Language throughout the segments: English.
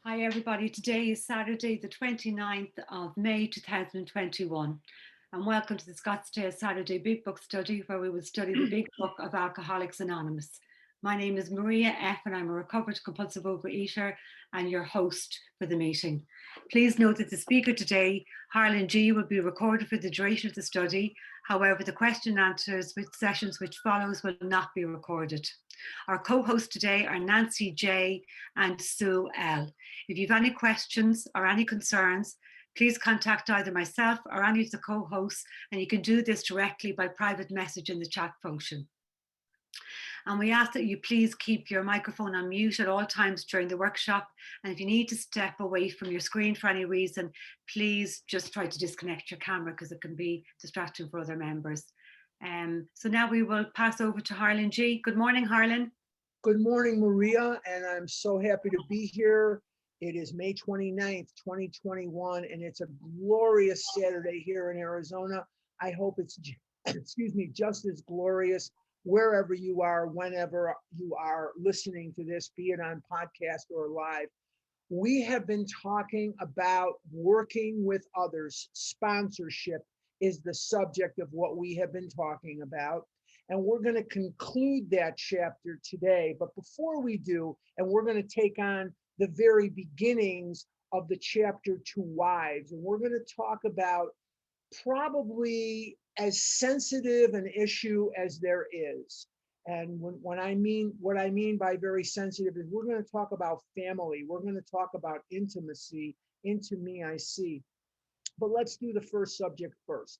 Hi everybody, today is Saturday the 29th of May 2021 and welcome to the Scottsdale Saturday Big Book Study where we will study the Big Book of Alcoholics Anonymous. My name is Maria F and I'm a recovered compulsive overeater and your host for the meeting. Please note that the speaker today, Harlan G, will be recorded for the duration of the study. However, the question and answers sessions which follows will not be recorded. Our co-hosts today are Nancy J and Sue L. If you have any questions or any concerns, please contact either myself or any of the co-hosts, and you can do this directly by private message in the chat function. And we ask that you please keep your microphone on mute at all times during the workshop. And if you need to step away from your screen for any reason, please just try to disconnect your camera because it can be distracting for other members. So now we will pass over to Harlan G. Good morning, Harlan. Good morning, Maria, and I'm so happy to be here. It is May 29th, 2021, and it's a glorious Saturday here in Arizona. I hope it's, excuse me, just as glorious wherever you are, whenever you are listening to this, be it on podcast or live. We have been talking about working with others. Sponsorship is the subject of what we have been talking about. And we're going to conclude that chapter today. But before we do, and we're going to take on the very beginnings of the chapter to wives, and we're going to talk about probably as sensitive an issue as there is. And what I mean by very sensitive is we're going to talk about family. We're going to talk about intimacy, into me I see. But let's do the first subject first.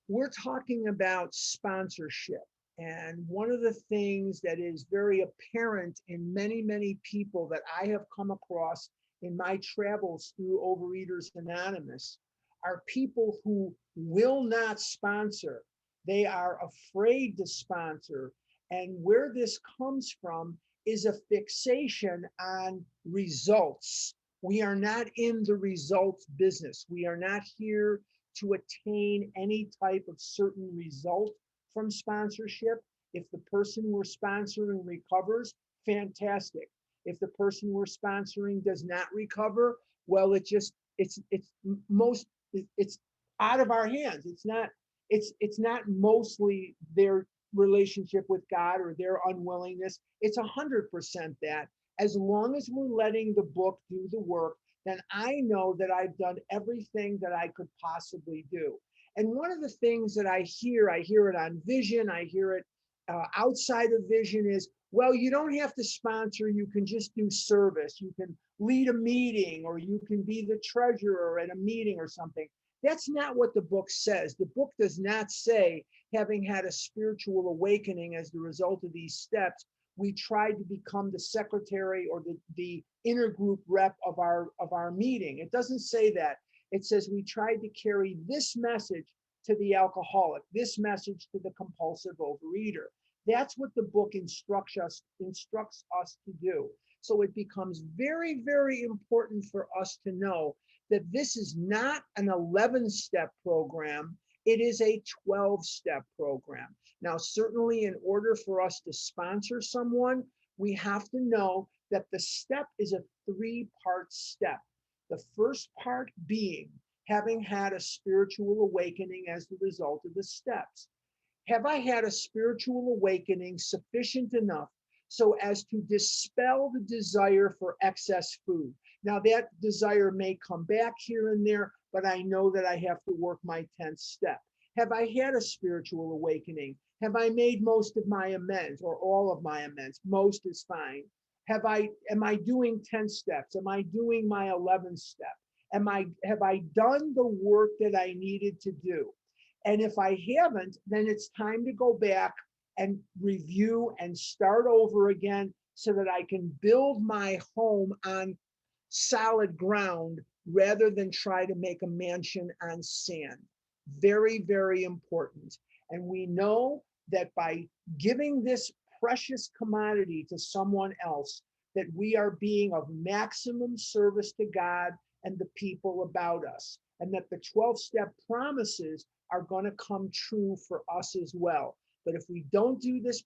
We're talking about sponsorship. And one of the things that is very apparent in many, many people that I have come across in my travels through Overeaters Anonymous are people who will not sponsor. They are afraid to sponsor. And where this comes from is a fixation on results. We are not in the results business. We are not here to attain any type of certain result from sponsorship. If the person we're sponsoring recovers, fantastic. If the person we're sponsoring does not recover, well, it's out of our hands. It's not mostly their relationship with God or their unwillingness. It's 100% that. As long as we're letting the book do the work, then I know that I've done everything that I could possibly do. And one of the things that I hear it on Vision, I hear it outside of Vision is, well, you don't have to sponsor, you can just do service. You can lead a meeting or you can be the treasurer at a meeting or something. That's not what the book says. The book does not say, having had a spiritual awakening as the result of these steps, we tried to become the secretary or the intergroup rep of our meeting. It doesn't say that. It says we tried to carry this message to the alcoholic, this message to the compulsive overeater. That's what the book instructs us to do. So it becomes very, very important for us to know that this is not an 11-step program. It is a 12-step program. Now, certainly in order for us to sponsor someone, we have to know that the step is a 3-part step. The first part being having had a spiritual awakening as the result of the steps. Have I had a spiritual awakening sufficient enough so as to dispel the desire for excess food? Now, that desire may come back here and there, but I know that I have to work my 10th step. Have I had a spiritual awakening? Have I made most of my amends or all of my amends? Most is fine. Am I doing 10 steps? Am I doing my 11th step? Have I done the work that I needed to do? And if I haven't, then it's time to go back and review and start over again so that I can build my home on solid ground rather than try to make a mansion on sand. Very, very important. And we know that by giving this precious commodity to someone else, that we are being of maximum service to God and the people about us, and that the 12-step promises are going to come true for us as well. But if we don't do this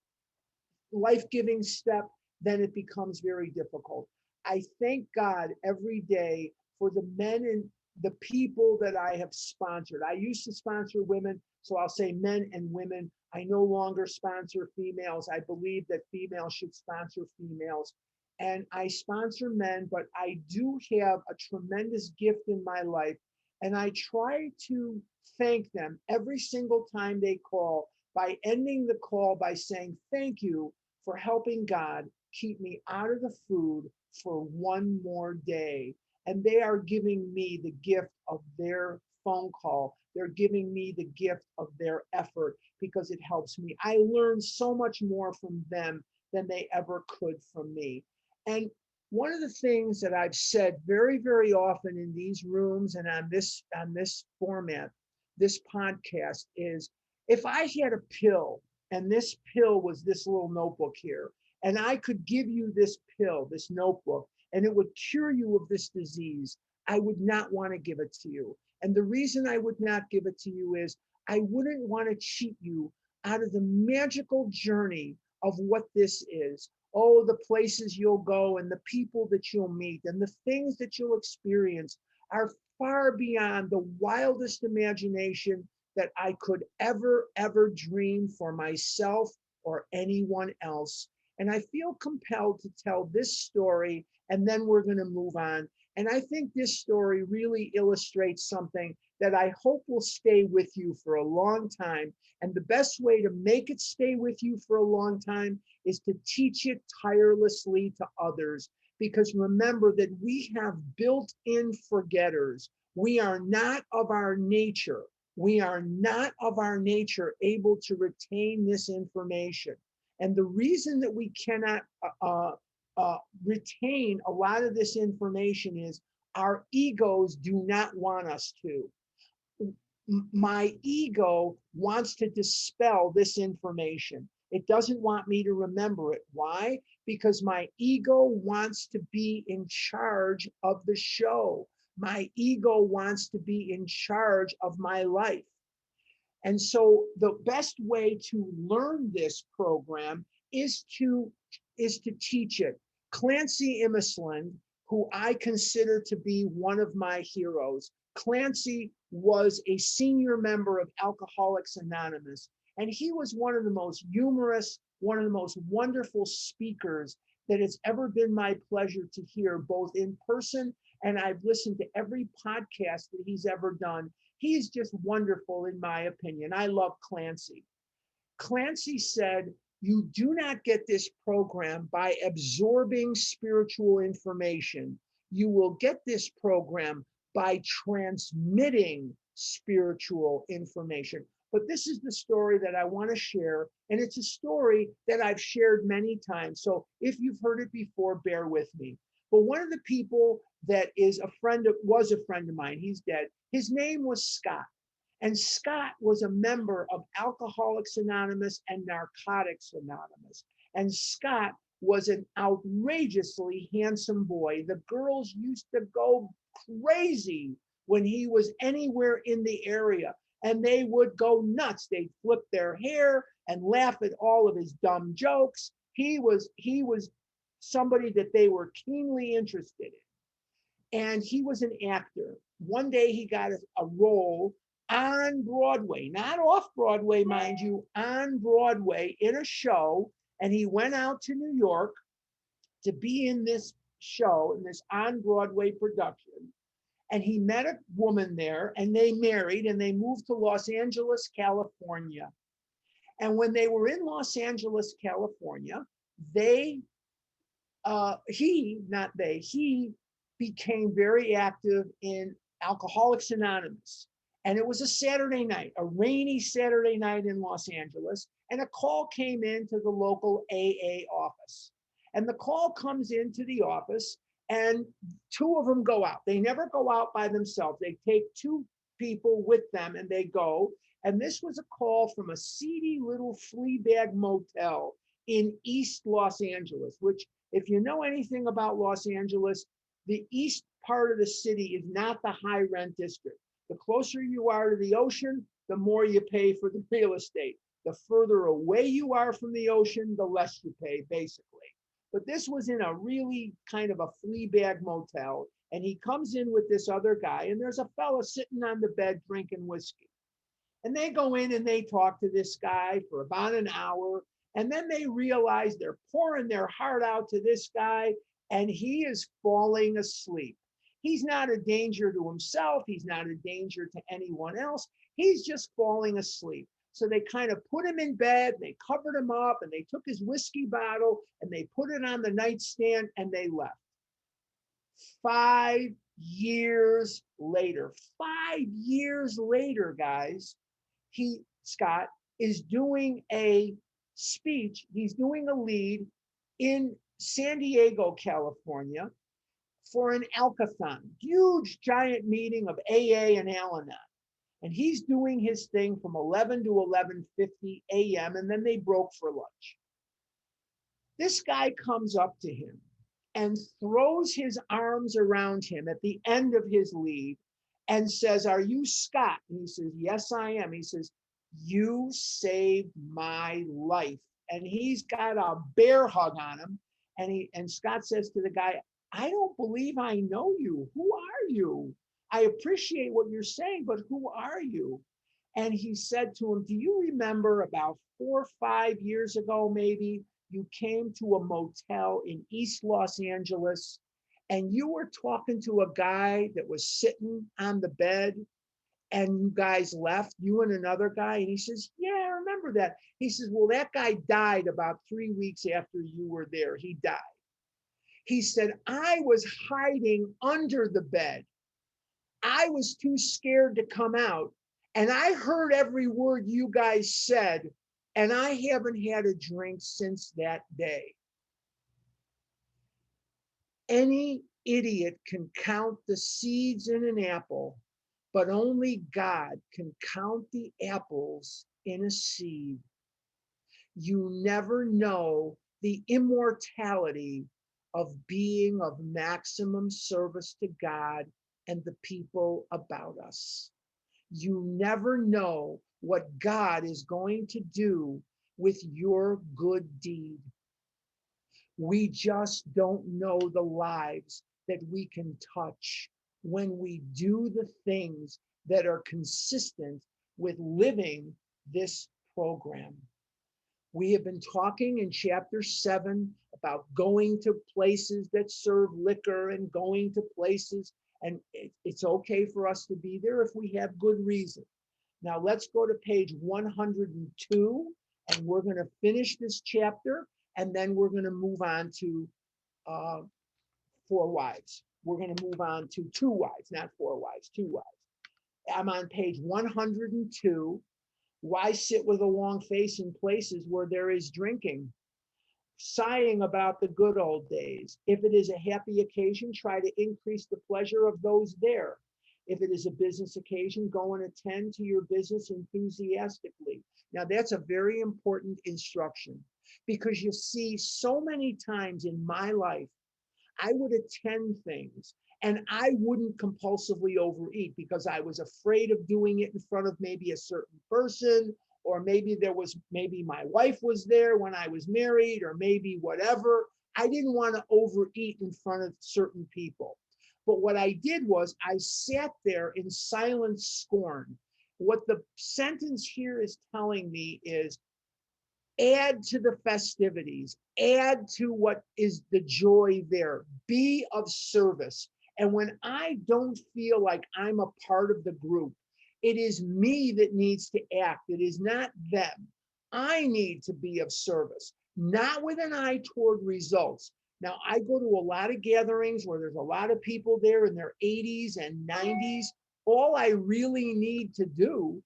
life-giving step, then it becomes very difficult. I thank God every day for the men and the people that I have sponsored. I used to sponsor women, so I'll say men and women. I no longer sponsor females. I believe that females should sponsor females. And I sponsor men, but I do have a tremendous gift in my life. And I try to thank them every single time they call by ending the call by saying, thank you for helping God keep me out of the food for one more day. And they are giving me the gift of their phone call. They're giving me the gift of their effort because it helps me. I learn so much more from them than they ever could from me. And one of the things that I've said very, very often in these rooms and on this format, this podcast is, if I had a pill and this pill was this little notebook here, and I could give you this pill, this notebook, and it would cure you of this disease, I would not want to give it to you. And the reason I would not give it to you is I wouldn't want to cheat you out of the magical journey of what this is. Oh, the places you'll go and the people that you'll meet and the things that you'll experience are far beyond the wildest imagination that I could ever dream for myself or anyone else. And I feel compelled to tell this story, and then we're going to move on. And I think this story really illustrates something that I hope will stay with you for a long time. And the best way to make it stay with you for a long time is to teach it tirelessly to others. Because remember that we have built-in forgetters. We are not of our nature. We are not of our nature able to retain this information. And the reason that we cannot retain a lot of this information is our egos do not want us to. My ego wants to dispel this information. It doesn't want me to remember it. Why? Because my ego wants to be in charge of the show. My ego wants to be in charge of my life. And so the best way to learn this program is to teach it. Clancy Imisland, who I consider to be one of my heroes, Clancy was a senior member of Alcoholics Anonymous, and he was one of the most humorous, one of the most wonderful speakers that it's ever been my pleasure to hear, both in person, and I've listened to every podcast that he's ever done. He's just wonderful, in my opinion. I love Clancy. Clancy said, you do not get this program by absorbing spiritual information. You will get this program by transmitting spiritual information. But this is the story that I want to share. And it's a story that I've shared many times. So if you've heard it before, bear with me. But one of the people that was a friend of mine, he's dead. His name was Scott. And Scott was a member of Alcoholics Anonymous and Narcotics Anonymous. And Scott was an outrageously handsome boy. The girls used to go crazy when he was anywhere in the area. And they would go nuts. They'd flip their hair and laugh at all of his dumb jokes. He was somebody that they were keenly interested in. And he was an actor. One day he got a role on Broadway, not off Broadway, mind you, on Broadway in a show. And he went out to New York to be in this show, in this on Broadway production. And he met a woman there, and they married, and they moved to Los Angeles, California. And when they were in Los Angeles, California, he became very active in Alcoholics Anonymous. And it was a Saturday night, a rainy Saturday night in Los Angeles. And a call came into the local AA office. And the call comes into the office, and two of them go out. They never go out by themselves. They take two people with them and they go. And this was a call from a seedy little flea bag motel in East Los Angeles, which, if you know anything about Los Angeles, the east part of the city is not the high rent district. The closer you are to the ocean, the more you pay for the real estate. The further away you are from the ocean, the less you pay, basically. But this was in a really kind of a flea bag motel. And he comes in with this other guy, and there's a fella sitting on the bed drinking whiskey. And they go in and they talk to this guy for about an hour. And then they realize they're pouring their heart out to this guy, and he is falling asleep. He's not a danger to himself. He's not a danger to anyone else. He's just falling asleep. So they kind of put him in bed, they covered him up, and they took his whiskey bottle and they put it on the nightstand and they left. 5 years later, 5 years later, guys, Scott, is doing a speech. He's doing a lead in San Diego, California, for an Alcathon, huge giant meeting of AA and Al-Anon. And he's doing his thing from 11 to 11:50 a.m. And then they broke for lunch. This guy comes up to him and throws his arms around him at the end of his lead and says, "Are you Scott?" And he says, "Yes, I am." He says, "You saved my life." And he's got a bear hug on him. And Scott says to the guy, "I don't believe I know you. Who are you? I appreciate what you're saying, but who are you?" And he said to him, "Do you remember about 4 or 5 years ago, maybe, you came to a motel in East Los Angeles and you were talking to a guy that was sitting on the bed, and you guys left, you and another guy?" And he says, "Yeah, I remember that." He says, "Well, that guy died about 3 weeks after you were there. He died." He said, "I was hiding under the bed. I was too scared to come out. And I heard every word you guys said. And I haven't had a drink since that day." Any idiot can count the seeds in an apple, but only God can count the apples in a seed. You never know the immortality of being of maximum service to God and the people about us. You never know what God is going to do with your good deed. We just don't know the lives that we can touch when we do the things that are consistent with living this program. We have been talking in chapter 7 about going to places that serve liquor and going to places, and it's okay for us to be there if we have good reason. Now let's go to page 102, and we're going to finish this chapter, and then we're going to move on to 4 wives. We're going to move on to 2 wives, not 4 wives, 2 wives. I'm on page 102. Why sit with a long face in places where there is drinking? Sighing about the good old days. If it is a happy occasion, try to increase the pleasure of those there. If it is a business occasion, go and attend to your business enthusiastically. Now, that's a very important instruction, because you see, so many times in my life, I would attend things and I wouldn't compulsively overeat because I was afraid of doing it in front of maybe a certain person, or maybe maybe my wife was there when I was married, or maybe whatever. I didn't want to overeat in front of certain people. But what I did was I sat there in silent scorn. What the sentence here is telling me is, add to the festivities, add to what is the joy there, be of service. And when I don't feel like I'm a part of the group, it is me that needs to act. It is not them. I need to be of service, not with an eye toward results. Now, I go to a lot of gatherings where there's a lot of people there in their 80s and 90s. All I really need to do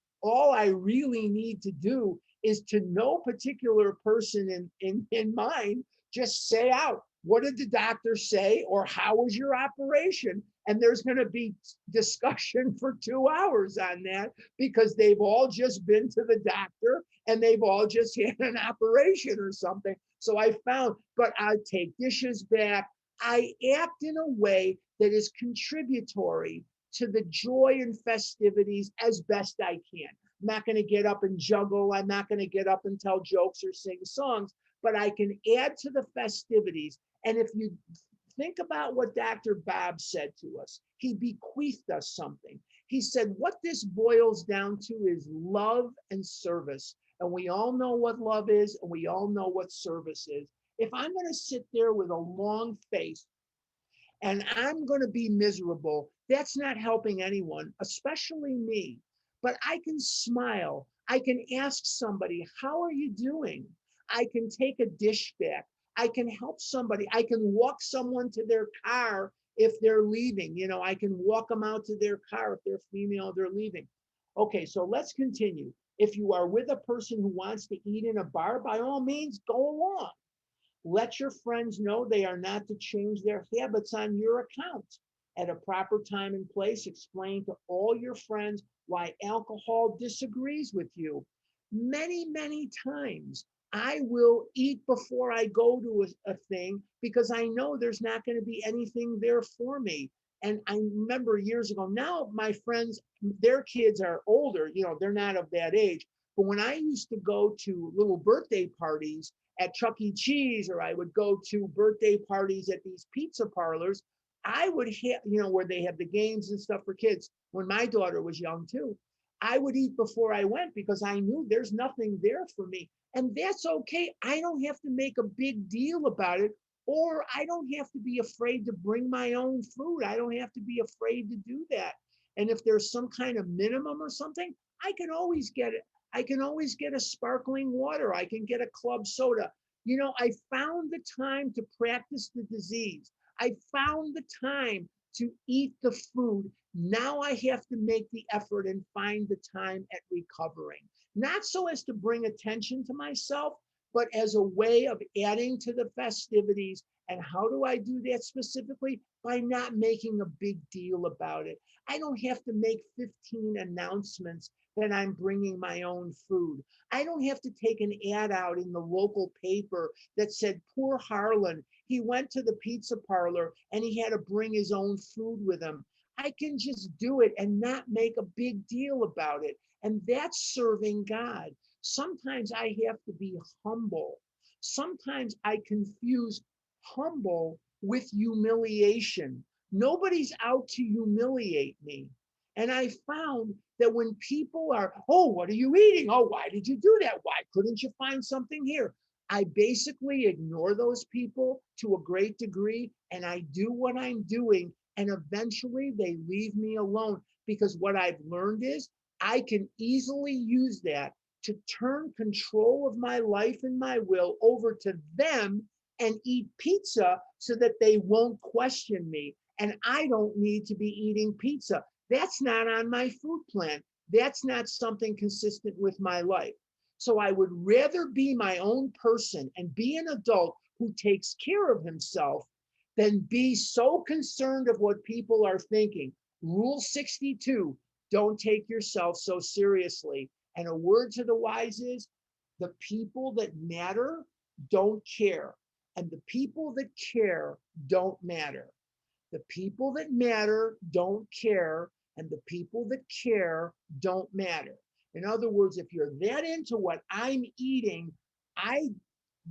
is to no particular person in mind, just say out, what did the doctor say, or how was your operation? And there's going to be discussion for 2 hours on that, because they've all just been to the doctor and they've all just had an operation or something. So I found, but I take dishes back. I act in a way that is contributory to the joy and festivities as best I can. I'm not going to get up and juggle. I'm not going to get up and tell jokes or sing songs, but I can add to the festivities. And if you think about what Dr. Bob said to us, he bequeathed us something. He said, what this boils down to is love and service. And we all know what love is, and we all know what service is. If I'm going to sit there with a long face and I'm going to be miserable, that's not helping anyone, especially me. But I can smile. I can ask somebody, how are you doing? I can take a dish back. I can help somebody. I can walk someone to their car if they're leaving. I can walk them out to their car if they're female, they're leaving. Okay, so let's continue. If you are with a person who wants to eat in a bar, by all means, go along. Let your friends know they are not to change their habits on your account. At a proper time and place, explain to all your friends why alcohol disagrees with you. Many, many times, I will eat before I go to a thing because I know there's not going to be anything there for me. And I remember years ago, now my friends, their kids are older, they're not of that age. But when I used to go to little birthday parties at Chuck E. Cheese, or I would go to birthday parties at these pizza parlors, I would have, where they have the games and stuff for kids. When my daughter was young too, I would eat before I went because I knew there's nothing there for me. And that's okay. I don't have to make a big deal about it, or I don't have to be afraid to bring my own food. I don't have to be afraid to do that. And if there's some kind of minimum or something, I can always get it. I can always get a sparkling water. I can get a club soda. I found the time to practice the disease. I found the time to eat the food. Now I have to make the effort and find the time at recovering. Not so as to bring attention to myself, but as a way of adding to the festivities. And how do I do that specifically? By not making a big deal about it. I don't have to make 15 announcements that I'm bringing my own food. I don't have to take an ad out in the local paper that said, poor Harlan, he went to the pizza parlor and he had to bring his own food with him. I can just do it and not make a big deal about it. And that's serving God. Sometimes I have to be humble. Sometimes I confuse humble with humiliation. Nobody's out to humiliate me. And I found that when people are, oh, what are you eating? Oh, why did you do that? Why couldn't you find something here? I basically ignore those people to a great degree, and I do what I'm doing. And eventually they leave me alone, because what I've learned is I can easily use that to turn control of my life and my will over to them and eat pizza so that they won't question me. And I don't need to be eating pizza. That's not on my food plan. That's not something consistent with my life. So I would rather be my own person and be an adult who takes care of himself than be so concerned of what people are thinking. Rule 62, don't take yourself so seriously. And a word to the wise is, the people that matter don't care. And the people that care don't matter. The people that matter don't care, and the people that care don't matter. In other words, if you're that into what I'm eating, I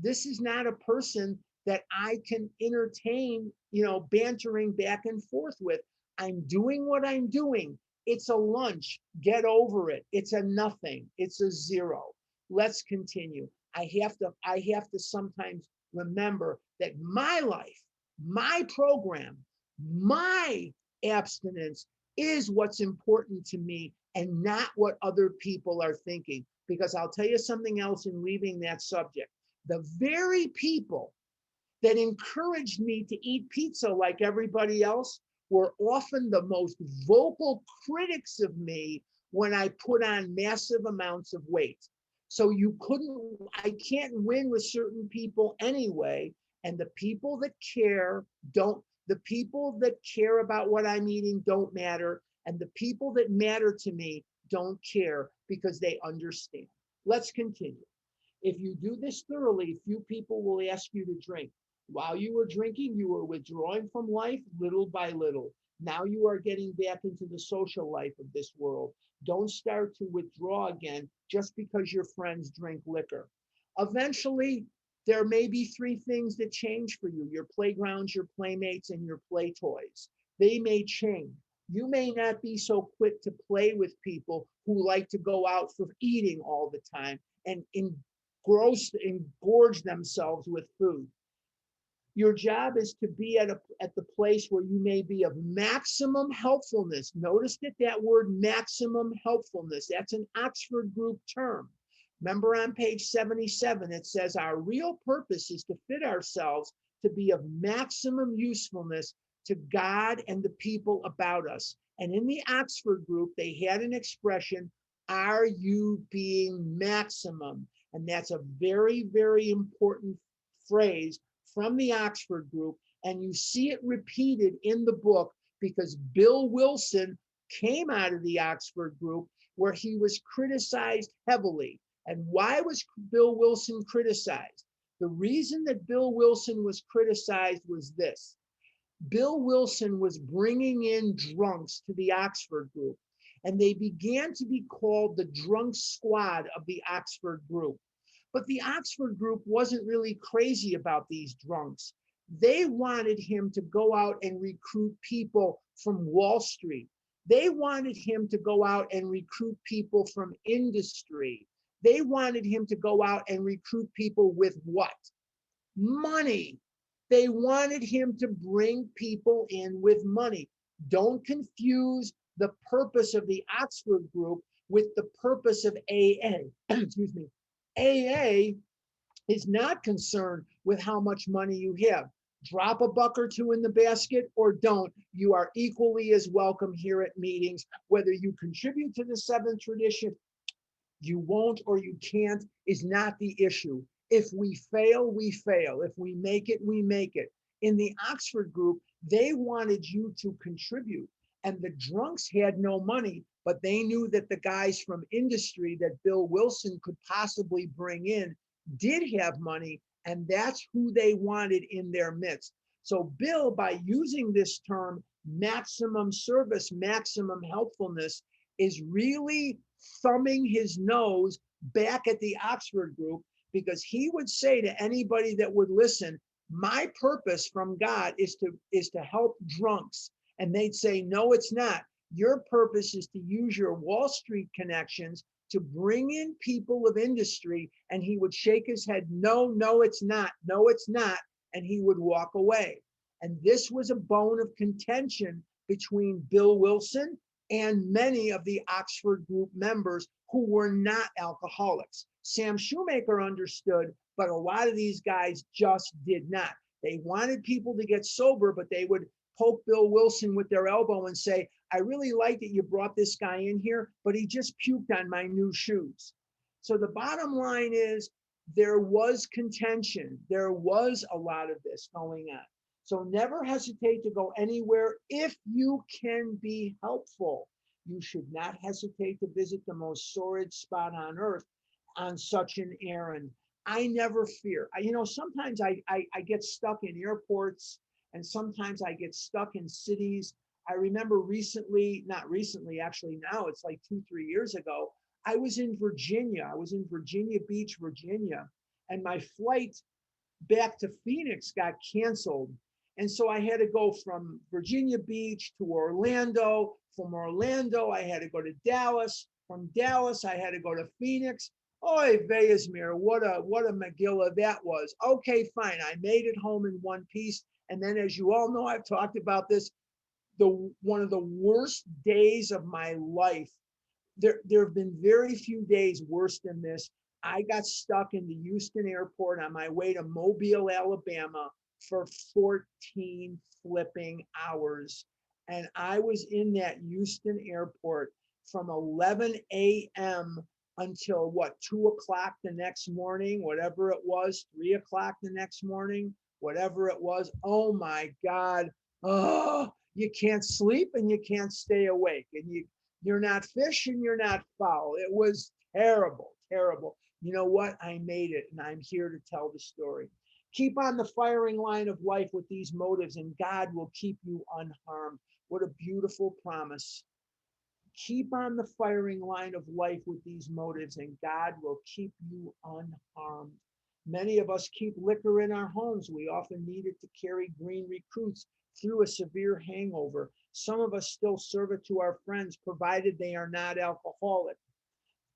this is not a person that I can entertain, bantering back and forth with. I'm doing what I'm doing. It's a lunch. Get over it. It's a nothing. It's a zero. Let's continue. I have to sometimes remember that my life, my program, my abstinence is what's important to me, and not what other people are thinking. Because I'll tell you something else in leaving that subject. The very people that encouraged me to eat pizza like everybody else were often the most vocal critics of me when I put on massive amounts of weight. So I can't win with certain people anyway. And the people that care the people that care about what I'm eating don't matter. And the people that matter to me don't care, because they understand. Let's continue. If you do this thoroughly, few people will ask you to drink. While you were drinking, you were withdrawing from life little by little. Now you are getting back into the social life of this world. Don't start to withdraw again just because your friends drink liquor. Eventually, There may be three things that change for you: your playgrounds, your playmates, and your play toys. They may change. You may not be so quick to play with people who like to go out for eating all the time and engorge themselves with food. Your job is to be at the place where you may be of maximum helpfulness. Notice that word maximum helpfulness, that's an Oxford Group term. Remember on page 77, it says our real purpose is to fit ourselves to be of maximum usefulness to God and the people about us. And in the Oxford Group, they had an expression, are you being maximum? And that's a very, very important phrase from the Oxford Group, and you see it repeated in the book because Bill Wilson came out of the Oxford Group where he was criticized heavily. And why was Bill Wilson criticized? The reason that Bill Wilson was criticized was this. Bill Wilson was bringing in drunks to the Oxford Group, and they began to be called the drunk squad of the Oxford Group. But the Oxford Group wasn't really crazy about these drunks. They wanted him to go out and recruit people from Wall Street. They wanted him to go out and recruit people from industry. They wanted him to go out and recruit people with what? Money. They wanted him to bring people in with money. Don't confuse the purpose of the Oxford Group with the purpose of AA. Excuse me. AA is not concerned with how much money you have. Drop a buck or two in the basket or don't. You are equally as welcome here at meetings, whether you contribute to the seventh tradition, you won't or you can't is not the issue. If we fail, we fail. If we make it, we make it. In the Oxford Group, they wanted you to contribute. And the drunks had no money, but they knew that the guys from industry that Bill Wilson could possibly bring in did have money, and that's who they wanted in their midst. So Bill, by using this term, maximum service, maximum helpfulness, is really thumbing his nose back at the Oxford Group, because he would say to anybody that would listen, my purpose from God is to help drunks. And they'd say, no, it's not. Your purpose is to use your Wall Street connections to bring in people of industry. And he would shake his head, no, no, it's not. No, it's not. And he would walk away. And this was a bone of contention between Bill Wilson and many of the Oxford Group members who were not alcoholics. Sam Shoemaker understood, but a lot of these guys just did not. They wanted people to get sober, but they would poke Bill Wilson with their elbow and say, I really like that you brought this guy in here, but he just puked on my new shoes. So the bottom line is there was contention. There was a lot of this going on. So never hesitate to go anywhere if you can be helpful. You should not hesitate to visit the most sordid spot on earth on such an errand. I never fear. Sometimes I get stuck in airports, and sometimes I get stuck in cities. I remember recently, not recently, actually now it's like 2-3 years ago, I was in Virginia. I was in Virginia Beach, Virginia, and my flight back to Phoenix got canceled. And so I had to go from Virginia Beach to Orlando. From Orlando, I had to go to Dallas. From Dallas, I had to go to Phoenix. Oy veyesmir, what a Megillah that was. Okay, fine. I made it home in one piece. And then, as you all know, I've talked about this, one of the worst days of my life. There have been very few days worse than this. I got stuck in the Houston airport on my way to Mobile, Alabama for 14 flipping hours. And I was in that Houston airport from 11 a.m. until 2 o'clock the next morning, whatever it was, 3 o'clock the next morning, whatever it was. Oh my God. Oh, you can't sleep and you can't stay awake. And you're not fish and you're not fowl. It was terrible, terrible. You know what? I made it, and I'm here to tell the story. Keep on the firing line of life with these motives, and God will keep you unharmed. What a beautiful promise. Keep on the firing line of life with these motives, and God will keep you unharmed. Many of us keep liquor in our homes. We often need it to carry green recruits through a severe hangover. Some of us still serve it to our friends, provided they are not alcoholic.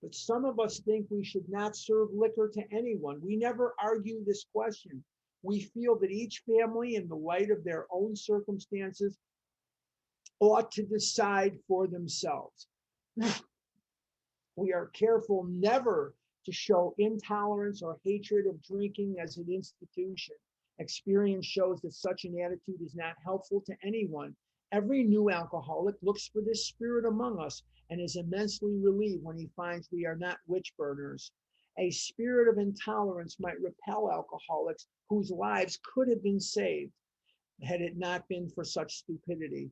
But some of us think we should not serve liquor to anyone. We never argue this question. We feel that each family, in the light of their own circumstances, ought to decide for themselves. We are careful never to show intolerance or hatred of drinking as an institution. Experience shows that such an attitude is not helpful to anyone. Every new alcoholic looks for this spirit among us and is immensely relieved when he finds we are not witch burners. A spirit of intolerance might repel alcoholics whose lives could have been saved had it not been for such stupidity.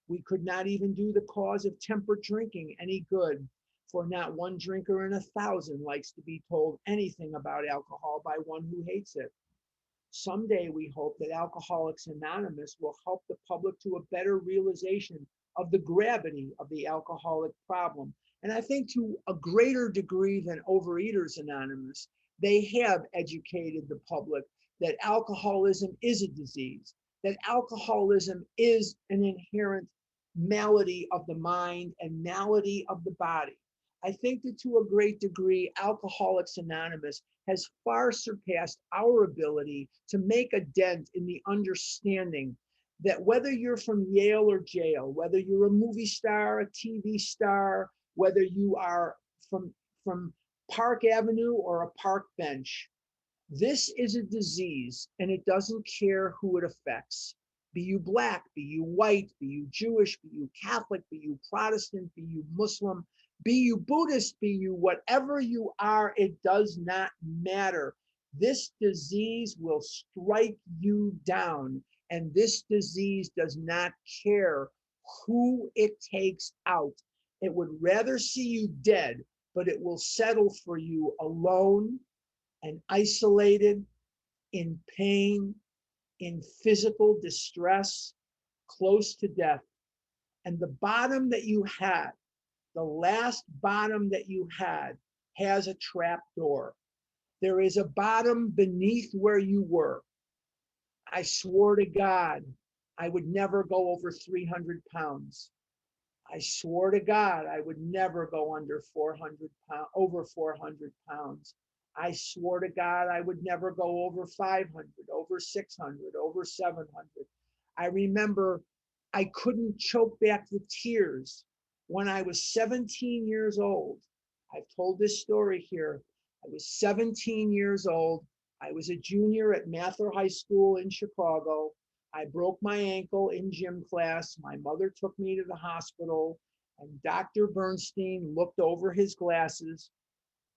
We could not even do the cause of temperate drinking any good, for not one drinker in 1,000 likes to be told anything about alcohol by one who hates it. Someday we hope that Alcoholics Anonymous will help the public to a better realization of the gravity of the alcoholic problem. And I think to a greater degree than Overeaters Anonymous, they have educated the public that alcoholism is a disease, that alcoholism is an inherent malady of the mind and malady of the body. I think that to a great degree, Alcoholics Anonymous has far surpassed our ability to make a dent in the understanding that whether you're from Yale or jail, whether you're a movie star, a TV star, whether you are from Park Avenue or a park bench, this is a disease and it doesn't care who it affects. Be you Black, be you white, be you Jewish, be you Catholic, be you Protestant, be you Muslim, be you Buddhist, be you whatever you are, it does not matter. This disease will strike you down, and this disease does not care who it takes out. It would rather see you dead, but it will settle for you alone and isolated, in pain, in physical distress, close to death. And the bottom that you had, the last bottom that you had, has a trap door. There is a bottom beneath where you were. I swore to God I would never go over 300 pounds. I swore to God I would never go under 400 pounds, over 400 pounds. I swore to God I would never go over 500, over 600, over 700. I remember I couldn't choke back the tears when I was 17 years old. I've told this story here. I was 17 years old. I was a junior at Mather High School in Chicago. I broke my ankle in gym class. My mother took me to the hospital, and Dr. Bernstein looked over his glasses.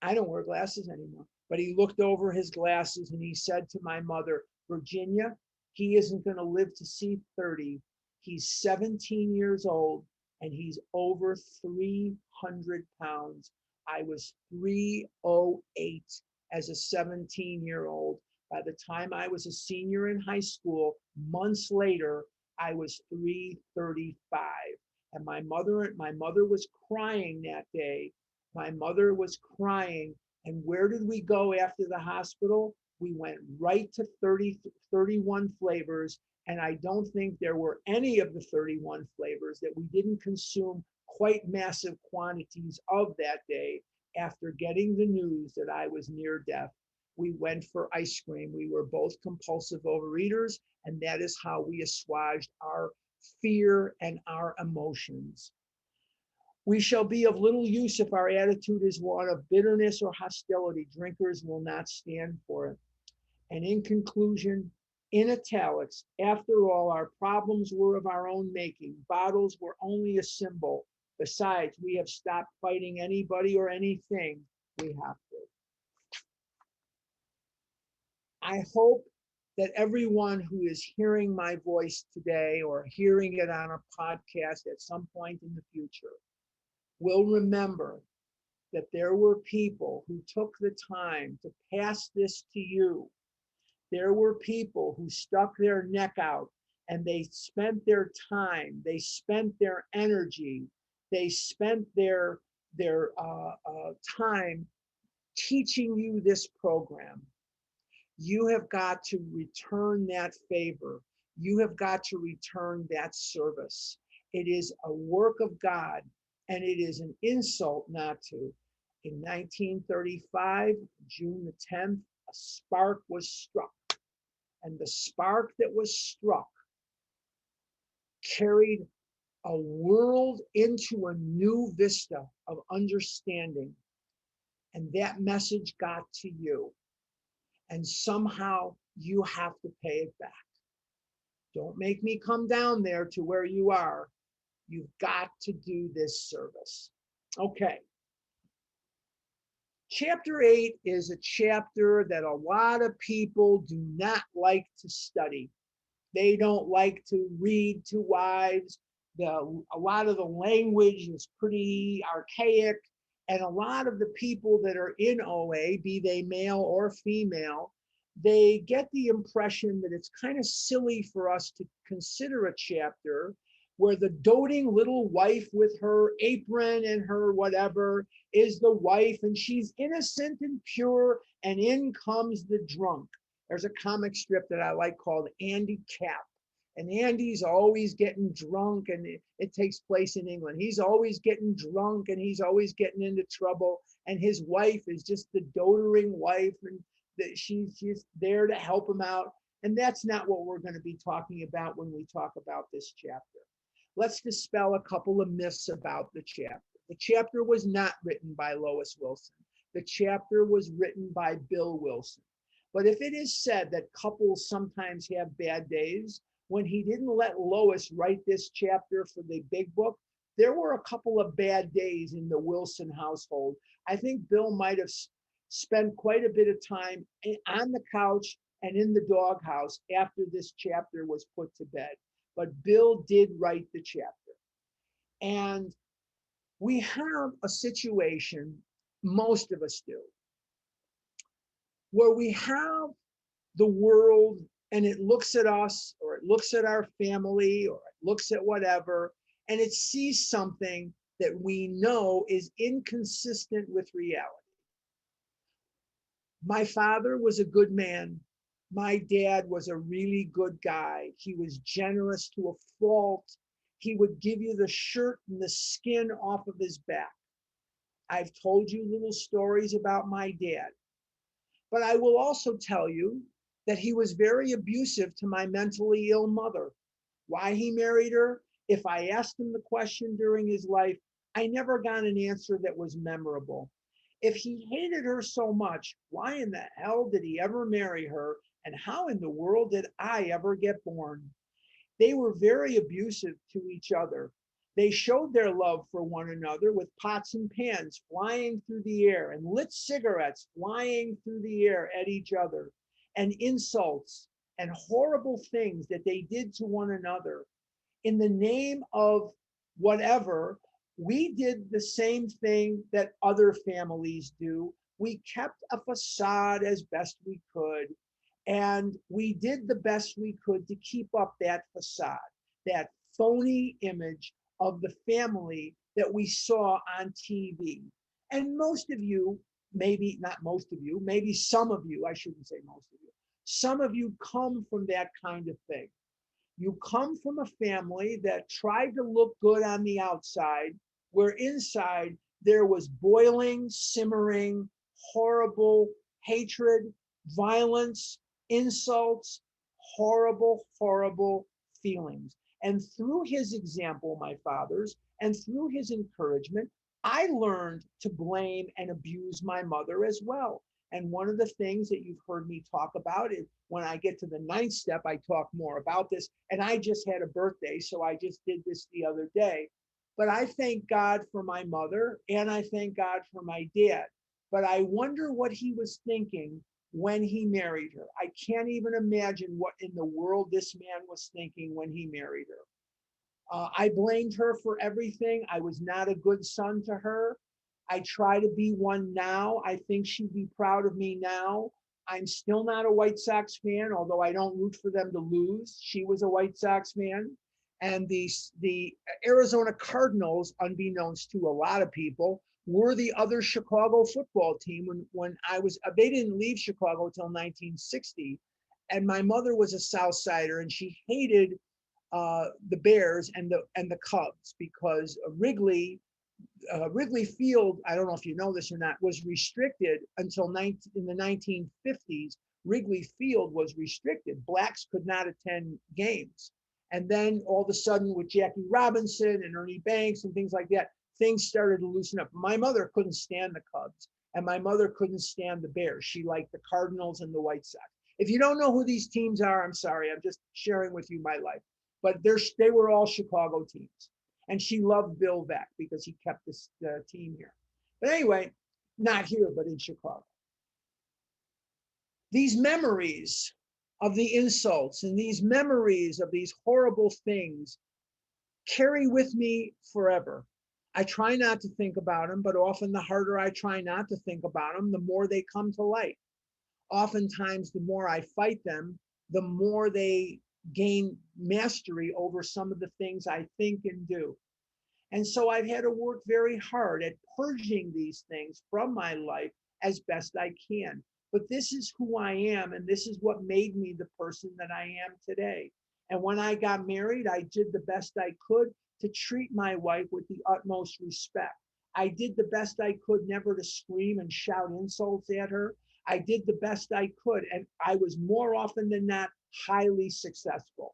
I don't wear glasses anymore, but he looked over his glasses and he said to my mother, Virginia, he isn't going to live to see 30. He's 17 years old and he's over 300 pounds. I was 308 as a 17-year-old. By the time I was a senior in high school, months later, I was 335. And my mother was crying that day. My mother was crying. And where did we go after the hospital? We went right to 31 flavors. And I don't think there were any of the 31 flavors that we didn't consume quite massive quantities of that day after getting the news that I was near death. We went for ice cream. We were both compulsive overeaters, and that is how we assuaged our fear and our emotions. We shall be of little use if our attitude is one of bitterness or hostility. Drinkers will not stand for it. And in conclusion, in italics, after all, our problems were of our own making. Bottles were only a symbol. Besides, we have stopped fighting anybody or anything. We have to. I hope that everyone who is hearing my voice today or hearing it on a podcast at some point in the future will remember that there were people who took the time to pass this to you. There were people who stuck their neck out and they spent their time, they spent their energy, they spent their time teaching you this program. You have got to return that favor. You have got to return that service. It is a work of God, and it is an insult not to. In 1935, June the 10th, a spark was struck. And the spark that was struck carried a world into a new vista of understanding. And that message got to you. And somehow you have to pay it back. Don't make me come down there to where you are. You've got to do this service. Okay. Chapter 8 is a chapter that a lot of people do not like to study. They don't like to read to wives. A lot of the language is pretty archaic. And a lot of the people that are in OA, be they male or female, they get the impression that it's kind of silly for us to consider a chapter where the doting little wife with her apron and her whatever is the wife, and she's innocent and pure, and in comes the drunk. There's a comic strip that I like called Andy Cap. And Andy's always getting drunk, and it takes place in England. He's always getting drunk, and he's always getting into trouble. And his wife is just the doting wife, and she's just there to help him out. And that's not what we're going to be talking about when we talk about this chapter. Let's dispel a couple of myths about the chapter. The chapter was not written by Lois Wilson. The chapter was written by Bill Wilson. But if it is said that couples sometimes have bad days, when he didn't let Lois write this chapter for the big book, there were a couple of bad days in the Wilson household. I think Bill might have spent quite a bit of time on the couch and in the doghouse after this chapter was put to bed. But Bill did write the chapter. And we have a situation, most of us do, where we have the world and it looks at us, or it looks at our family, or it looks at whatever, and it sees something that we know is inconsistent with reality. My father was a good man. My dad was a really good guy. He was generous to a fault. He would give you the shirt and the skin off of his back. I've told you little stories about my dad. But I will also tell you that he was very abusive to my mentally ill mother. Why he married her? If I asked him the question during his life, I never got an answer that was memorable. If he hated her so much, why in the hell did he ever marry her? And how in the world did I ever get born? They were very abusive to each other. They showed their love for one another with pots and pans flying through the air and lit cigarettes flying through the air at each other, and insults and horrible things that they did to one another. In the name of whatever, we did the same thing that other families do. We kept a facade as best we could, and we did the best we could to keep up that facade, that phony image of the family that we saw on TV. And most of you, maybe not most of you, maybe some of you, I shouldn't say most of you, some of you come from that kind of thing. You come from a family that tried to look good on the outside, where inside there was boiling, simmering, horrible hatred, violence, insults, horrible, horrible feelings. And through his example, my father's, and through his encouragement, I learned to blame and abuse my mother as well. And one of the things that you've heard me talk about is when I get to the 9th step, I talk more about this. And I just had a birthday, so I just did this the other day. But I thank God for my mother, and I thank God for my dad. But I wonder what he was thinking when he married her. I can't even imagine what in the world this man was thinking when he married her. I blamed her for everything. I was not a good son to her. I try to be one now. I think she'd be proud of me now. I'm still not a White Sox fan, although I don't root for them to lose. She was a White Sox fan. And the Arizona Cardinals, unbeknownst to a lot of people, were the other Chicago football team. When I was, they didn't leave Chicago till 1960, and my mother was a South Sider, and she hated the Bears and the Cubs because Wrigley Field, I don't know if you know this or not, was restricted until in the 1950s. Wrigley Field was restricted. Blacks could not attend games. And then all of a sudden, with Jackie Robinson and Ernie Banks and things like that, things started to loosen up. My mother couldn't stand the Cubs, and my mother couldn't stand the Bears. She liked the Cardinals and the White Sox. If you don't know who these teams are, I'm sorry. I'm just sharing with you my life. But they were all Chicago teams. And she loved Bill Veeck because he kept this team here. But anyway, not here, but in Chicago. These memories of the insults and these memories of these horrible things carry with me forever. I try not to think about them, but often the harder I try not to think about them, the more they come to light. Oftentimes, the more I fight them, the more they gain mastery over some of the things I think and do. And so I've had to work very hard at purging these things from my life as best I can. But this is who I am, and this is what made me the person that I am today. And when I got married, I did the best I could to treat my wife with the utmost respect. I did the best I could never to scream and shout insults at her. I did the best I could, and I was more often than not highly successful.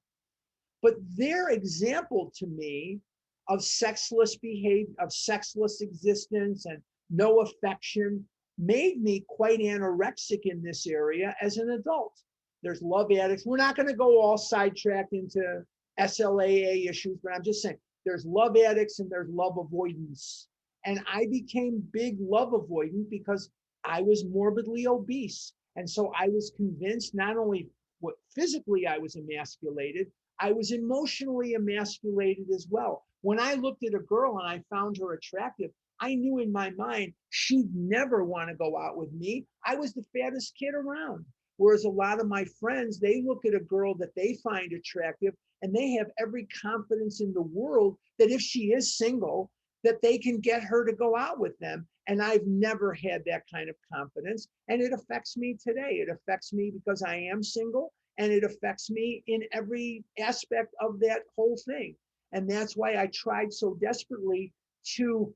But their example to me of sexless behavior, of sexless existence and no affection made me quite anorexic in this area as an adult. There's love addicts. We're not going to go all sidetracked into SLAA issues, but I'm just saying there's love addicts and there's love avoidance. And I became big love avoidant because I was morbidly obese. And so I was convinced not only what physically I was emasculated, I was emotionally emasculated as well. When I looked at a girl and I found her attractive, I knew in my mind she'd never want to go out with me. I was the fattest kid around. Whereas a lot of my friends, they look at a girl that they find attractive and they have every confidence in the world that if she is single, that they can get her to go out with them. And I've never had that kind of confidence. And it affects me today. It affects me because I am single, and it affects me in every aspect of that whole thing. And that's why I tried so desperately to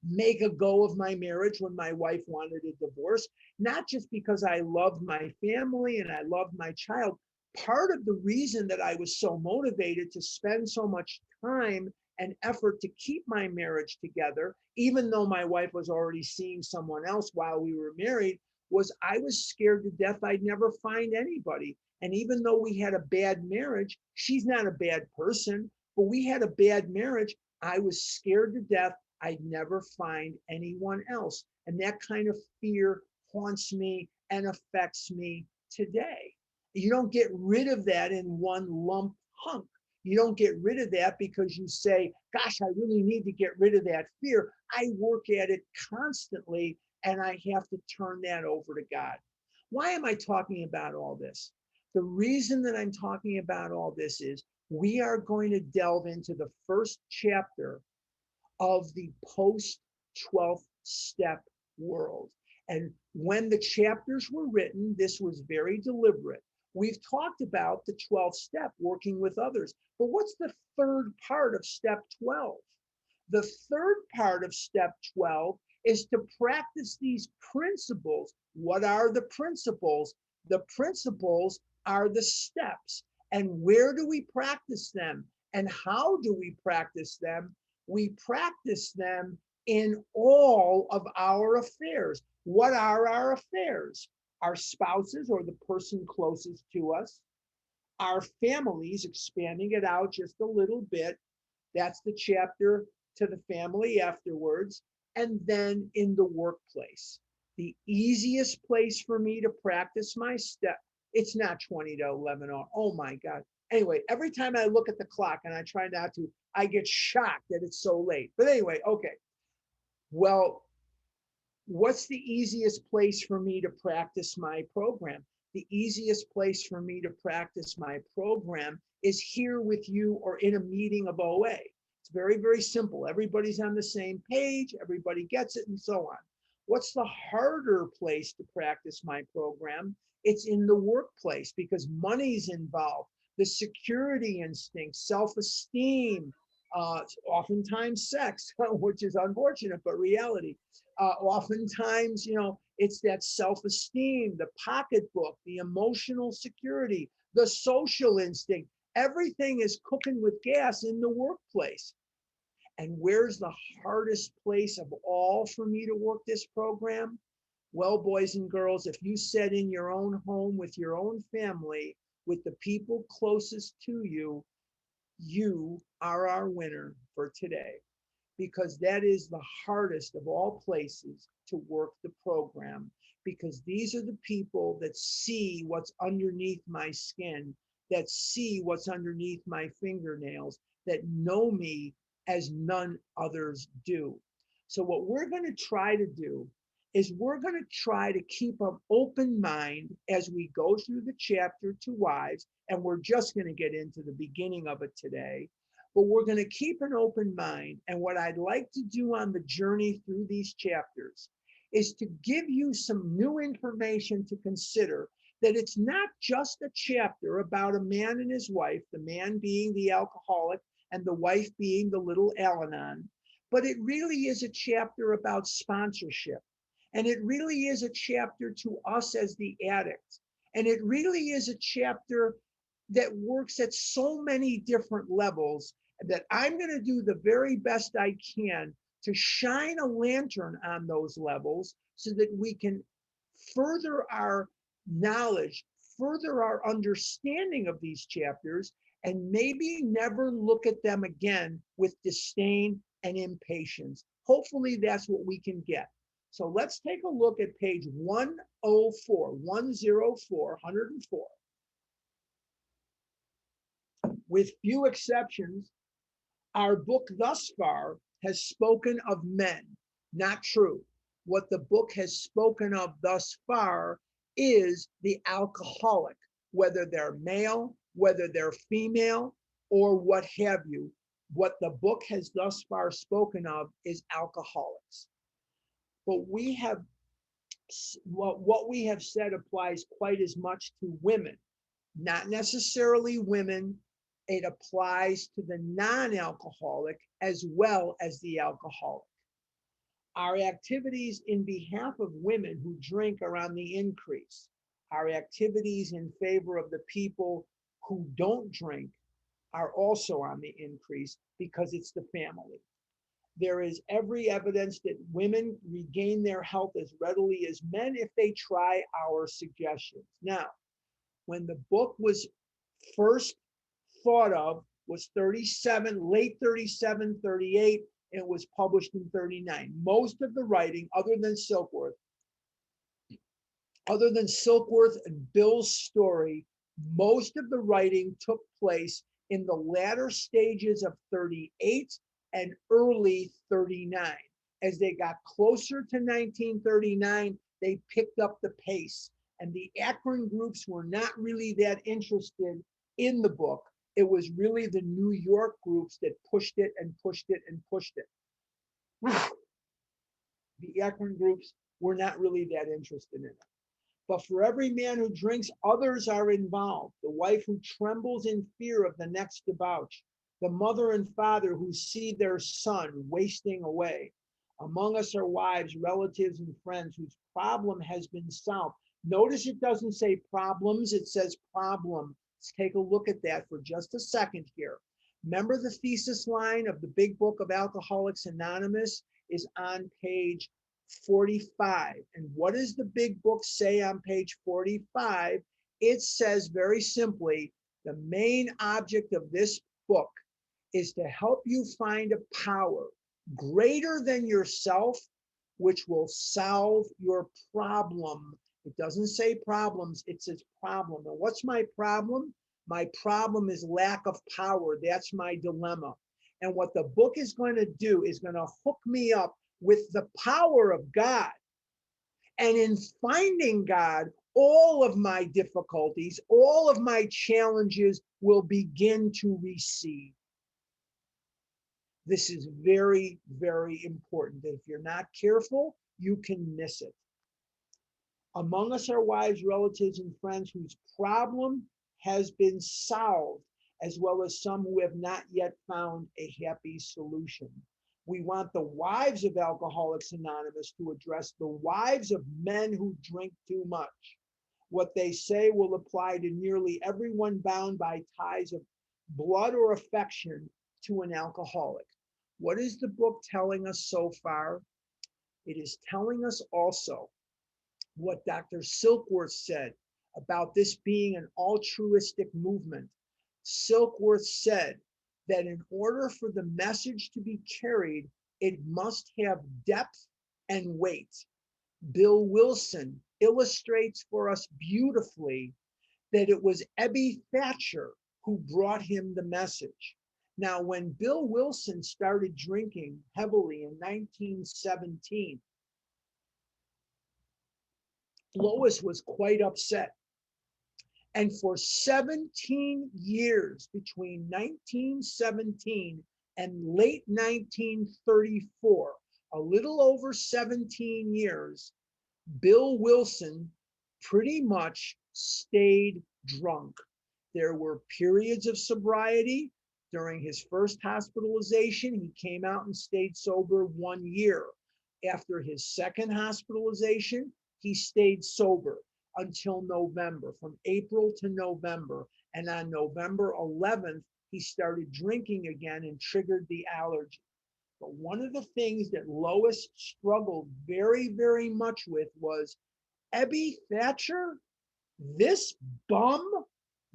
make a go of my marriage when my wife wanted a divorce, not just because I loved my family and I loved my child. Part of the reason that I was so motivated to spend so much time and effort to keep my marriage together, even though my wife was already seeing someone else while we were married, was I was scared to death I'd never find anybody. And even though we had a bad marriage, she's not a bad person, but we had a bad marriage. I was scared to death I'd never find anyone else. And that kind of fear haunts me and affects me today. You don't get rid of that in one lump hunk. You don't get rid of that because you say, gosh, I really need to get rid of that fear. I work at it constantly, and I have to turn that over to God. Why am I talking about all this? The reason that I'm talking about all this is we are going to delve into the first chapter of the post 12th step world. And when the chapters were written, this was very deliberate. We've talked about the 12th step, working with others. But what's the third part of step 12? The third part of step 12 is to practice these principles. What are the principles? The principles are the steps. And where do we practice them? And how do we practice them? We practice them in all of our affairs. What are our affairs? Our spouses or the person closest to us, our families, expanding it out just a little bit. That's the chapter to the family afterwards. And then in the workplace, the easiest place for me to practice my step, it's not 20 to 11. Oh my God. Anyway, every time I look at the clock, and I try not to, I get shocked that it's so late. But anyway, okay. Well, what's the easiest place for me to practice my program? The easiest place for me to practice my program is here with you or in a meeting of OA. It's very, very simple. Everybody's on the same page, everybody gets it, and so on. What's the harder place to practice my program? It's in the workplace because money's involved, the security instinct, self-esteem, oftentimes sex, which is unfortunate, but reality. Oftentimes, it's that self-esteem, the pocketbook, the emotional security, the social instinct. Everything is cooking with gas in the workplace. And where's the hardest place of all for me to work this program? Well, boys and girls, if you said in your own home with your own family, with the people closest to you, you are our winner for today, because that is the hardest of all places to work the program, because these are the people that see what's underneath my skin, that see what's underneath my fingernails, that know me as none others do. So what we're going to try to do is we're going to try to keep an open mind as we go through the chapter to wives, and we're just going to get into the beginning of it today. But we're going to keep an open mind. And what I'd like to do on the journey through these chapters is to give you some new information to consider, that it's not just a chapter about a man and his wife, the man being the alcoholic and the wife being the little Al-Anon, but it really is a chapter about sponsorship. And it really is a chapter to us as the addict. And it really is a chapter that works at so many different levels, that I'm going to do the very best I can to shine a lantern on those levels so that we can further our knowledge, further our understanding of these chapters, and maybe never look at them again with disdain and impatience. Hopefully that's what we can get. So let's take a look at page 104, 104. With few exceptions, our book thus far has spoken of men. Not true. What the book has spoken of thus far is the alcoholic, whether they're male, whether they're female, or what have you. What the book has thus far spoken of is alcoholics. But what we have said applies quite as much to women, not necessarily women. It applies to the non-alcoholic as well as the alcoholic. Our activities in behalf of women who drink are on the increase. Our activities in favor of the people who don't drink are also on the increase, because it's the family. There is every evidence that women regain their health as readily as men if they try our suggestions. Now, when the book was first thought of was 37, late 37, 38, and it was published in 39. Most of the writing, other than Silkworth and Bill's story, most of the writing took place in the latter stages of 38 and early 39. As they got closer to 1939, they picked up the pace, and the Akron groups were not really that interested in the book. It was really the New York groups that pushed it and pushed it and pushed it. The Akron groups were not really that interested in it. But for every man who drinks, others are involved. The wife who trembles in fear of the next debauch, the mother and father who see their son wasting away. Among us are wives, relatives, and friends whose problem has been solved. Notice it doesn't say problems, it says problem. Let's take a look at that for just a second here. Remember, the thesis line of the big book of Alcoholics Anonymous is on page 45. And what does the big book say on page 45? It says very simply, the main object of this book is to help you find a power greater than yourself, which will solve your problem. It doesn't say problems, it says problem. And what's my problem? My problem is lack of power. That's my dilemma. And what the book is going to do is going to hook me up with the power of God. And in finding God, all of my difficulties, all of my challenges will begin to recede. This is very, very important that if you're not careful, you can miss it. Among us are wives, relatives, and friends whose problem has been solved, as well as some who have not yet found a happy solution. We want the wives of Alcoholics Anonymous to address the wives of men who drink too much. What they say will apply to nearly everyone bound by ties of blood or affection to an alcoholic. What is the book telling us so far? It is telling us also what Dr. Silkworth said about this being an altruistic movement. Silkworth said that in order for the message to be carried, it must have depth and weight. Bill Wilson illustrates for us beautifully that it was Ebby Thatcher who brought him the message. Now, when Bill Wilson started drinking heavily in 1917, Lois was quite upset. And for 17 years, between 1917 and late 1934, a little over 17 years, Bill Wilson pretty much stayed drunk. There were periods of sobriety. During his first hospitalization, he came out and stayed sober 1 year. After his second hospitalization, he stayed sober until November, from April to November. And on November 11th, he started drinking again and triggered the allergy. But one of the things that Lois struggled very, very much with was Ebby Thatcher, this bum,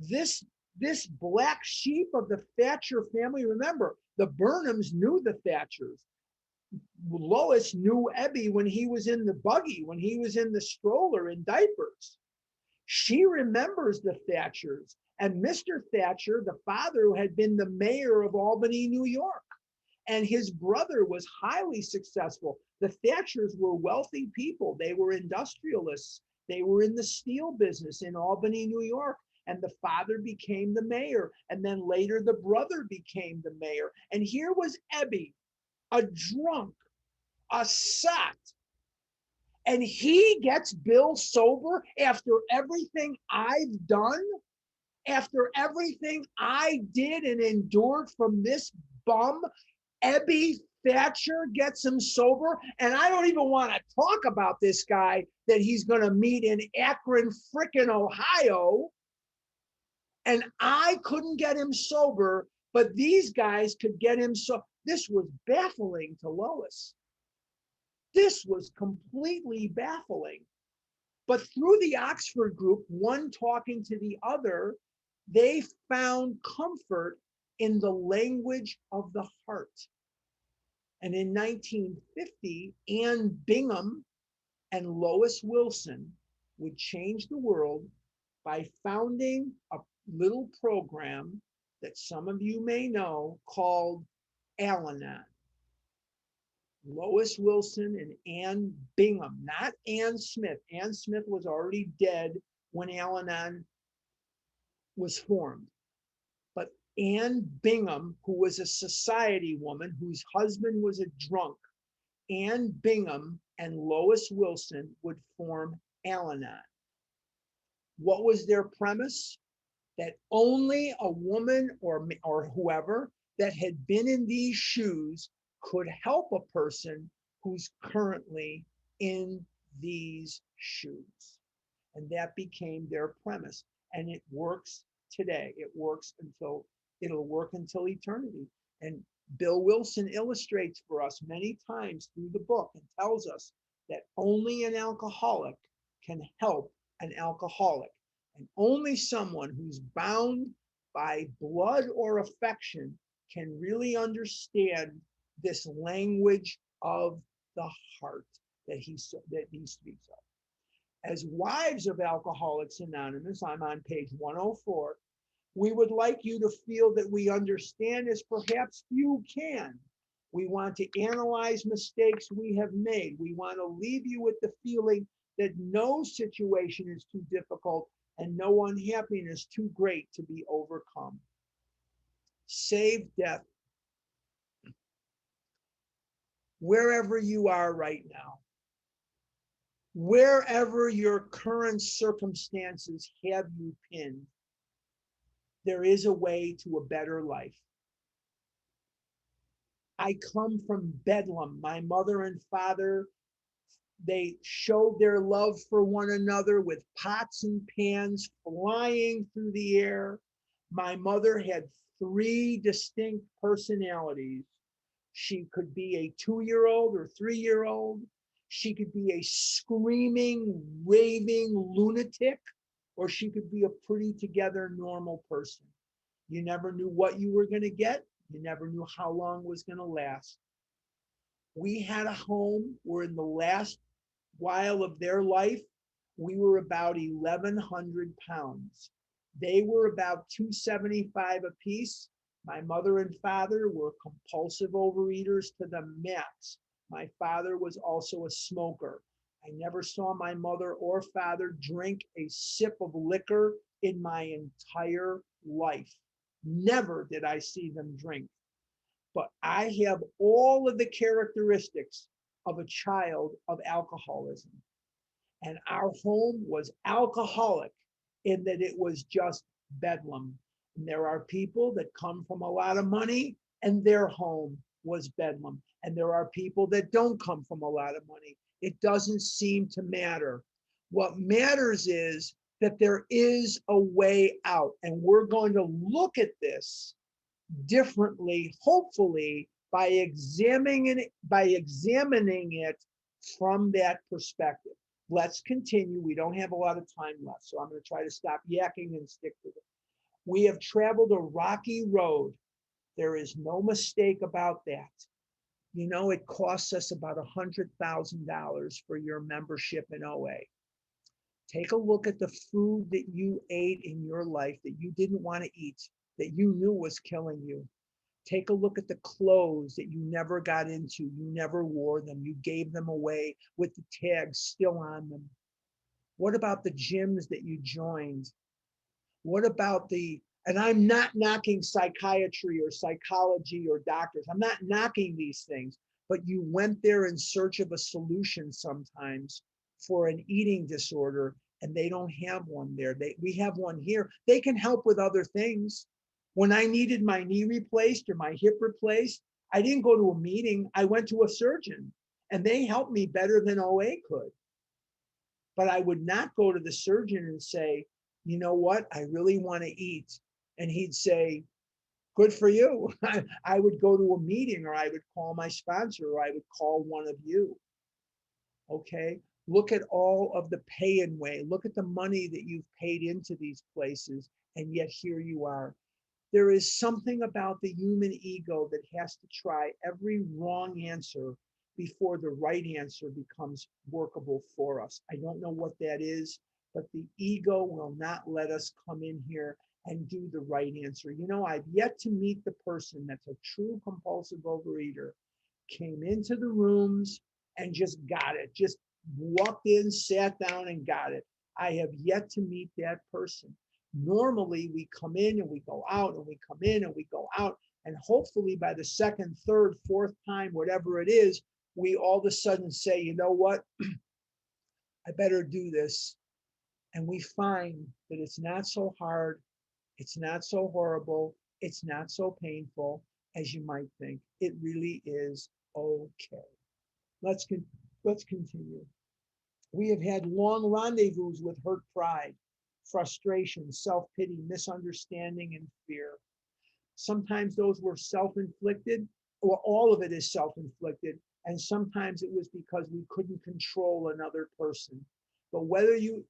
this this black sheep of the Thatcher family. Remember, the Burnhams knew the Thatchers. Lois knew Ebby when he was in the buggy, when he was in the stroller in diapers. She remembers the Thatchers and Mr. Thatcher, the father who had been the mayor of Albany, New York. And his brother was highly successful. The Thatchers were wealthy people. They were industrialists. They were in the steel business in Albany, New York. And the father became the mayor. And then later the brother became the mayor. And here was Ebby, a drunk, a sot. And he gets Bill sober after everything I've done, after everything I did and endured from this bum. Ebby Thatcher gets him sober. And I don't even want to talk about this guy that he's going to meet in Akron, frickin' Ohio. And I couldn't get him sober, but these guys could get him so. This was baffling to Lois. This was completely baffling. But through the Oxford group, one talking to the other, they found comfort in the language of the heart. And in 1950, Ann Bingham and Lois Wilson would change the world by founding a little program that some of you may know called Al-Anon. Lois Wilson and Ann Bingham, not Ann Smith. Ann Smith was already dead when Al-Anon was formed. But Ann Bingham, who was a society woman whose husband was a drunk, Ann Bingham and Lois Wilson would form Al-Anon. What was their premise? That only a woman or whoever that had been in these shoes could help a person who's currently in these shoes. And that became their premise. And it works today. It'll work until eternity. And Bill Wilson illustrates for us many times through the book and tells us that only an alcoholic can help an alcoholic. And only someone who's bound by blood or affection can really understand this language of the heart that he speaks of. As wives of Alcoholics Anonymous, I'm on page 104, we would like you to feel that we understand as perhaps few can. We want to analyze mistakes we have made. We want to leave you with the feeling that no situation is too difficult and no unhappiness too great to be overcome. Save death. wherever you are right now, wherever your current circumstances have you pinned, there is a way to a better life. I come from Bedlam. My mother and father, they showed their love for one another with pots and pans flying through the air. My mother had three distinct personalities. She could be a 2-year-old or 3-year-old. She could be a screaming, raving lunatic, or she could be a pretty together, normal person. You never knew what you were going to get. You never knew how long it was going to last. We had a home where in the last while of their life, we were about 1,100 pounds. They were about 275 apiece. My mother and father were compulsive overeaters to the max. My father was also a smoker. I never saw my mother or father drink a sip of liquor in my entire life. Never did I see them drink. But I have all of the characteristics of a child of alcoholism. And our home was alcoholic in that it was just bedlam. And there are people that come from a lot of money and their home was bedlam. And there are people that don't come from a lot of money. It doesn't seem to matter. What matters is that there is a way out. And we're going to look at this differently, hopefully, by examining it from that perspective. Let's continue. We don't have a lot of time left, so I'm going to try to stop yakking and stick to it. We have traveled a rocky road. There is no mistake about that. You know, it costs us about $100,000 for your membership in OA. Take a look at the food that you ate in your life that you didn't want to eat, that you knew was killing you. Take a look at the clothes that you never got into. You never wore them. You gave them away with the tags still on them. What about the gyms that you joined? What about and I'm not knocking psychiatry or psychology or doctors. I'm not knocking these things, but you went there in search of a solution sometimes for an eating disorder and they don't have one there. We have one here. They can help with other things. When I needed my knee replaced or my hip replaced, I didn't go to a meeting. I went to a surgeon and they helped me better than OA could. But I would not go to the surgeon and say, you know what, I really want to eat. And he'd say, good for you. I would go to a meeting or I would call my sponsor or I would call one of you. Okay. Look at all of the pay and way. Look at the money that you've paid into these places. And yet here you are. There is something about the human ego that has to try every wrong answer before the right answer becomes workable for us. I don't know what that is, but the ego will not let us come in here and do the right answer. You know, I've yet to meet the person that's a true compulsive overeater, came into the rooms and just got it, just walked in, sat down and got it. I have yet to meet that person. Normally we come in and we go out and we come in and we go out. And hopefully by the second, third, fourth time, whatever it is, we all of a sudden say, you know what, I better do this. And we find that it's not so hard. It's not so horrible. It's not so painful as you might think. It really is okay. Let's continue. We have had long rendezvous with hurt pride, frustration, self-pity, misunderstanding, and fear. Sometimes those were self-inflicted, or all of it is self-inflicted, and sometimes it was because we couldn't control another person. But whether you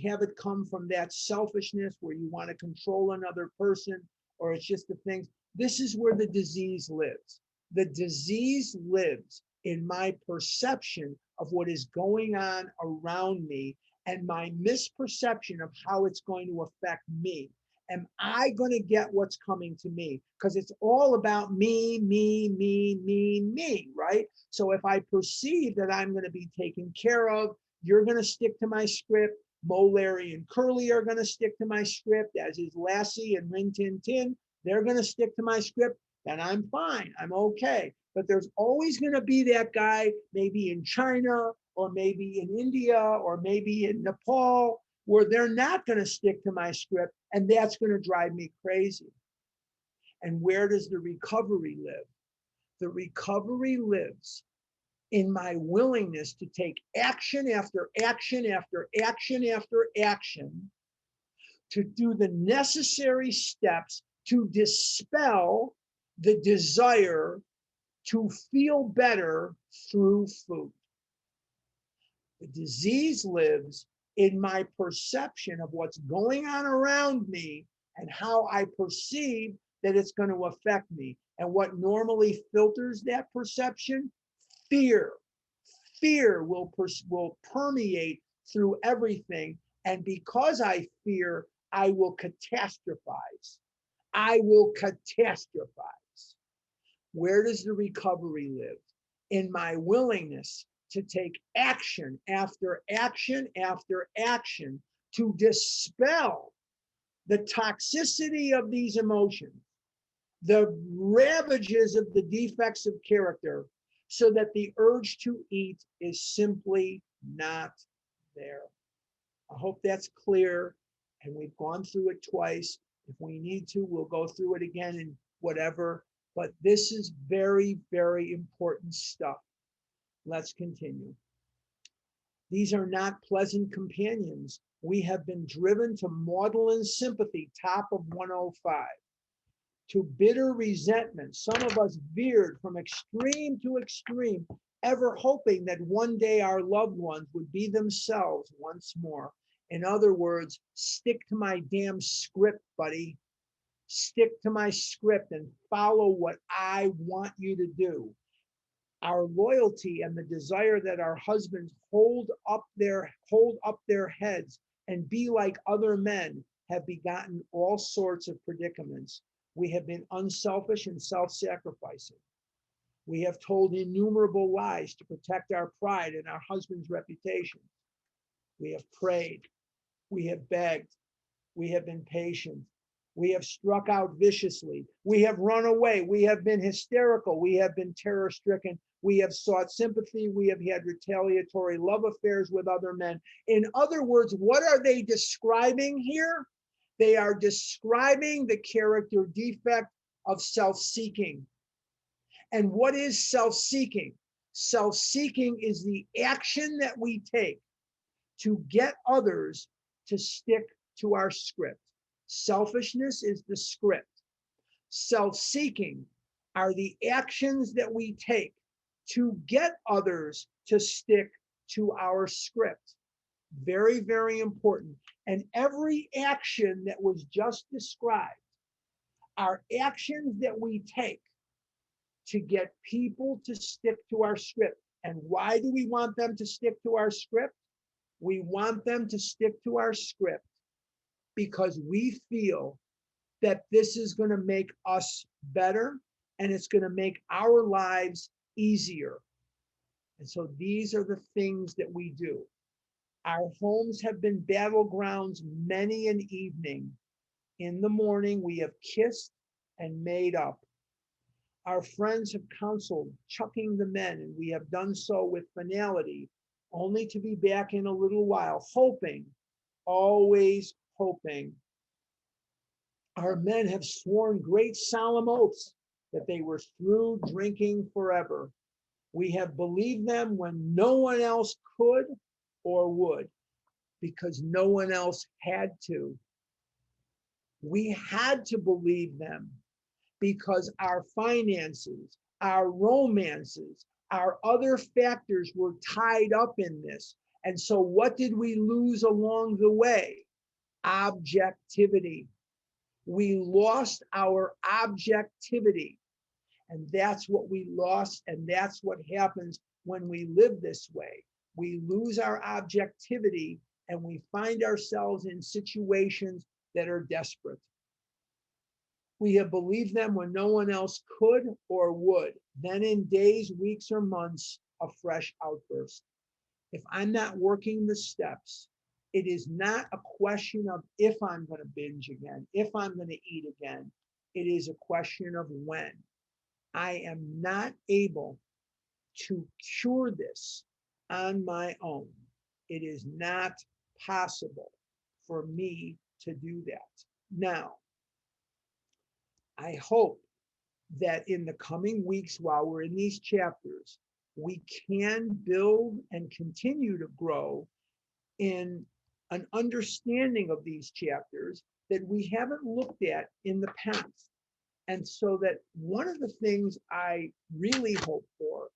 have it come from that selfishness where you want to control another person, or it's just the things, this is where the disease lives. The disease lives in my perception of what is going on around me and my misperception of how it's going to affect me. Am I going to get what's coming to me? Because it's all about me, right? So if I perceive that I'm going to be taken care of, you're going to stick to my script. Mo, Larry, and Curly are going to stick to my script, as is Lassie and Rin Tin Tin. They're going to stick to my script. then I'm fine. I'm okay. But there's always going to be that guy, maybe in China or maybe in India or maybe in Nepal, where they're not going to stick to my script. And that's going to drive me crazy. And where does the recovery live? The recovery lives in my willingness to take action after action after action after action to do the necessary steps to dispel the desire to feel better through food. The disease lives in my perception of what's going on around me and how I perceive that it's going to affect me. And what normally filters that perception? Fear. Fear will permeate through everything. And because I fear, I will catastrophize. I will catastrophize. Where does the recovery live? In my willingness to take action after action after action to dispel the toxicity of these emotions, the ravages of the defects of character, so that the urge to eat is simply not there. I hope that's clear. And we've gone through it twice. If we need to, we'll go through it again and whatever. But this is very, very important stuff. Let's continue. These are not pleasant companions. We have been driven to maudlin sympathy, top of 105, to bitter resentment. Some of us veered from extreme to extreme, ever hoping that one day our loved ones would be themselves once more. In other words, stick to my damn script, buddy. Stick to my script and follow what I want you to do. Our loyalty and the desire that our husbands hold up their heads and be like other men have begotten all sorts of predicaments. We have been unselfish and self-sacrificing. We have told innumerable lies to protect our pride and our husband's reputation. We have prayed. We have begged. We have been patient. We have struck out viciously. We have run away. We have been hysterical. We have been terror-stricken. We have sought sympathy. We have had retaliatory love affairs with other men. In other words, what are they describing here? They are describing the character defect of self-seeking. And what is self-seeking? Self-seeking is the action that we take to get others to stick to our script. Selfishness is the script. Self-seeking are the actions that we take to get others to stick to our script. Very, very important. And every action that was just described are actions that we take to get people to stick to our script. And why do we want them to stick to our script? We want them to stick to our script because we feel that this is going to make us better and it's going to make our lives easier. And so these are the things that we do. Our homes have been battlegrounds many an evening. In the morning, we have kissed and made up. Our friends have counseled chucking the men, and we have done so with finality, only to be back in a little while, hoping, always hoping. Our men have sworn great solemn oaths that they were through drinking forever. We have believed them when no one else could or would, because no one else had to. We had to believe them because our finances, our romances, our other factors were tied up in this. And so what did we lose along the way? Objectivity. We lost our objectivity. And that's what we lost. And that's what happens when we live this way. We lose our objectivity and we find ourselves in situations that are desperate. We have believed them when no one else could or would. Then in days, weeks, or months, a fresh outburst. If I'm not working the steps, it is not a question of if I'm going to binge again, if I'm going to eat again. It is a question of when. I am not able to cure this on my own. It is not possible for me to do that. Now, I hope that in the coming weeks, while we're in these chapters, we can build and continue to grow in an understanding of these chapters that we haven't looked at in the past. And so that one of the things I really hope for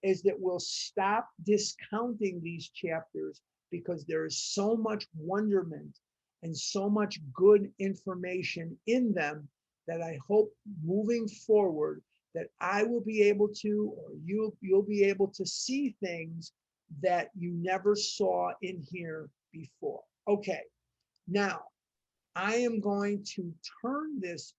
is that we'll stop discounting these chapters because there is so much wonderment and so much good information in them that I hope moving forward that I will be able to, or you'll be able to see things that you never saw in here before. Okay, now I am going to turn this